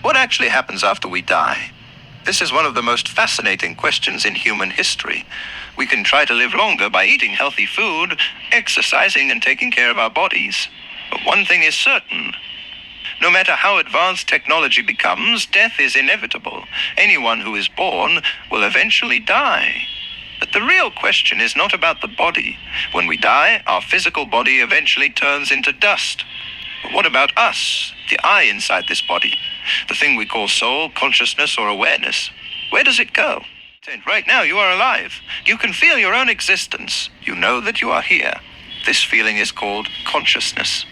What actually happens after we die? This is one of the most fascinating questions in human history. We can try to live longer by eating healthy food, exercising, and taking care of our bodies. But one thing is certain. No matter how advanced technology becomes, death is inevitable. Anyone who is born will eventually die. But the real question is not about the body. When we die, our physical body eventually turns into dust. But what about us, the I inside this body? The thing we call soul, consciousness, or awareness. Where does it go? Right now you are alive. You can feel your own existence. You know that you are here. This feeling is called consciousness.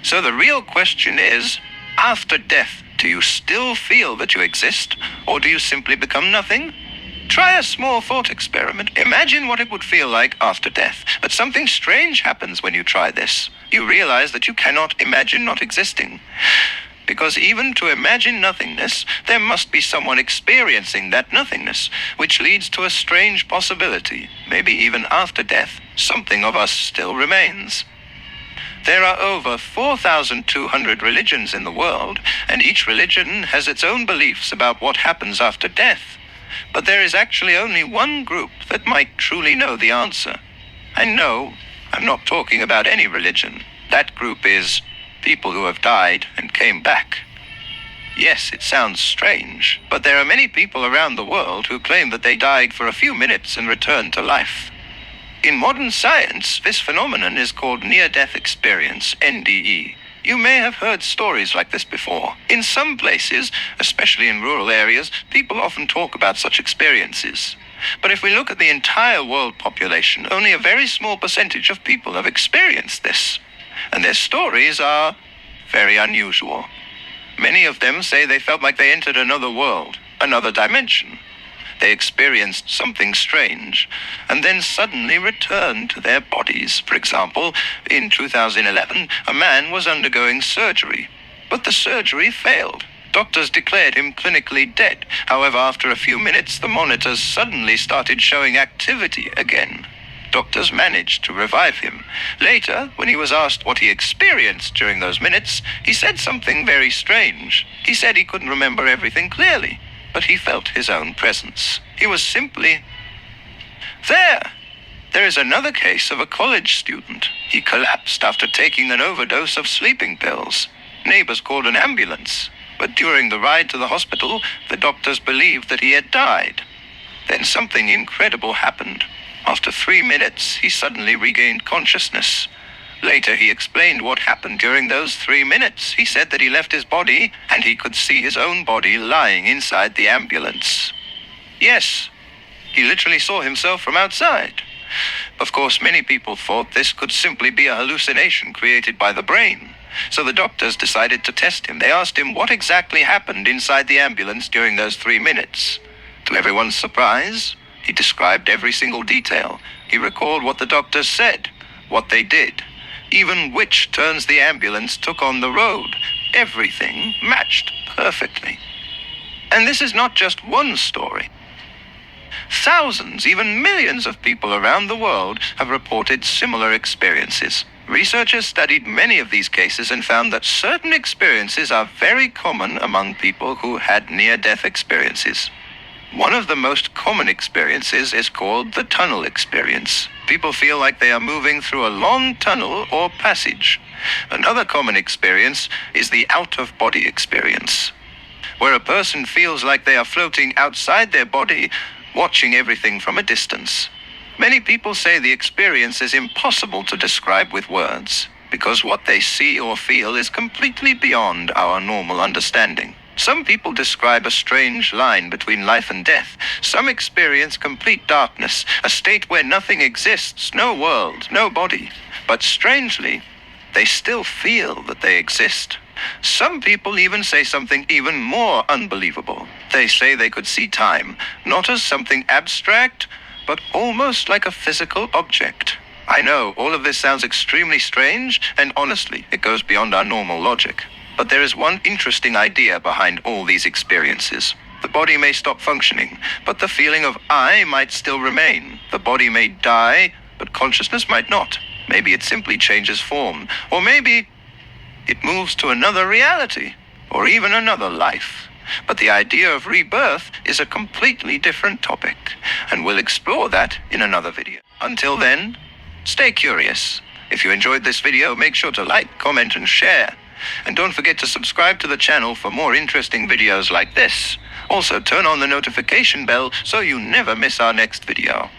So the real question is, after death, do you still feel that you exist, or do you simply become nothing? Try a small thought experiment. Imagine what it would feel like after death. But something strange happens when you try this. You realize that you cannot imagine not existing. Because even to imagine nothingness, there must be someone experiencing that nothingness, which leads to a strange possibility. Maybe even after death, something of us still remains. There are over 4,200 religions in the world, and each religion has its own beliefs about what happens after death. But there is actually only one group that might truly know the answer. And no, I'm not talking about any religion. That group is people who have died and came back. Yes, it sounds strange, but there are many people around the world who claim that they died for a few minutes and returned to life. In modern science, this phenomenon is called near-death experience, NDE. You may have heard stories like this before. In some places, especially in rural areas, people often talk about such experiences. But if we look at the entire world population, only a very small percentage of people have experienced this. And their stories are very unusual. Many of them say they felt like they entered another world, another dimension. They experienced something strange, and then suddenly returned to their bodies. For example, in 2011, a man was undergoing surgery, but the surgery failed. Doctors declared him clinically dead. However, after a few minutes, the monitors suddenly started showing activity again. Doctors managed to revive him. Later, when he was asked what he experienced during those minutes, he said something very strange. He said he couldn't remember everything clearly, but he felt his own presence. He was simply there. There is another case of a college student. He collapsed after taking an overdose of sleeping pills. Neighbors called an ambulance, but during the ride to the hospital, the doctors believed that he had died. Then something incredible happened. After 3 minutes, he suddenly regained consciousness. Later, he explained what happened during those 3 minutes. He said that he left his body, and he could see his own body lying inside the ambulance. Yes, he literally saw himself from outside. Of course, many people thought this could simply be a hallucination created by the brain. So the doctors decided to test him. They asked him what exactly happened inside the ambulance during those 3 minutes. To everyone's surprise, he described every single detail. He recalled what the doctors said, what they did, even which turns the ambulance took on the road. Everything matched perfectly. And this is not just one story. Thousands, even millions of people around the world have reported similar experiences. Researchers studied many of these cases and found that certain experiences are very common among people who had near-death experiences. One of the most common experiences is called the tunnel experience. People feel like they are moving through a long tunnel or passage. Another common experience is the out-of-body experience, where a person feels like they are floating outside their body, watching everything from a distance. Many people say the experience is impossible to describe with words, because what they see or feel is completely beyond our normal understanding. Some people describe a strange line between life and death. Some experience complete darkness, a state where nothing exists, no world, no body. But strangely, they still feel that they exist. Some people even say something even more unbelievable. They say they could see time, not as something abstract, but almost like a physical object. I know, all of this sounds extremely strange, and honestly, it goes beyond our normal logic. But there is one interesting idea behind all these experiences. The body may stop functioning, but the feeling of I might still remain. The body may die, but consciousness might not. Maybe it simply changes form, or maybe it moves to another reality, or even another life. But the idea of rebirth is a completely different topic, and we'll explore that in another video. Until then, stay curious. If you enjoyed this video, make sure to like, comment, and share. And don't forget to subscribe to the channel for more interesting videos like this. Also, turn on the notification bell so you never miss our next video.